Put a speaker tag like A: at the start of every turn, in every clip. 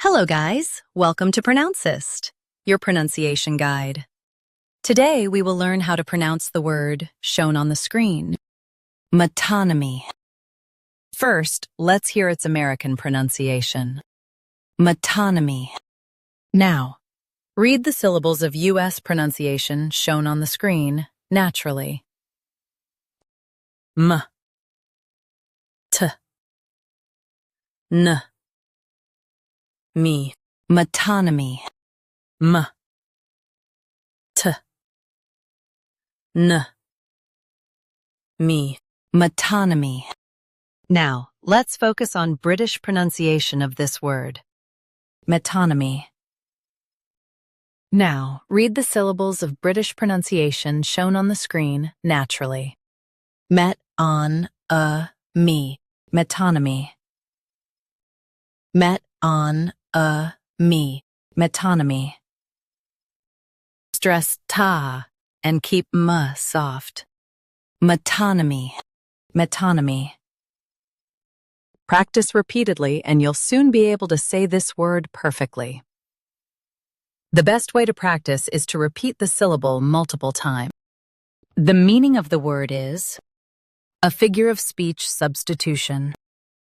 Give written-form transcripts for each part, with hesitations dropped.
A: Hello guys, welcome to Pronouncist, your pronunciation guide. Today we will learn how to pronounce the word shown on the screen, metonymy. First, let's hear its American pronunciation. Metonymy. Now, read the syllables of U.S. pronunciation shown on the screen naturally. M, T, N, me. Metonymy. M, T, N, me. Metonymy. Now, let's focus on British pronunciation of this word. Metonymy. Now, read the syllables of British pronunciation shown on the screen naturally. Met, on, me. Metonymy. Met, on, me. Metonymy. Stress ta and keep m soft. Metonymy. Metonymy. Practice repeatedly and you'll soon be able to say this word perfectly. The best way to practice is to repeat the syllable multiple times. The meaning of the word is a figure of speech substitution.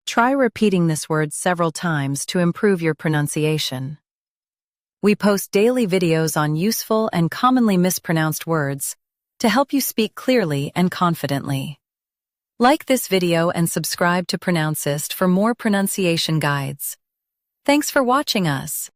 A: Try repeating this word several times to improve your pronunciation. We post daily videos on useful and commonly mispronounced words to help you speak clearly and confidently. Like this video and subscribe to Pronouncist for more pronunciation guides. Thanks for watching us.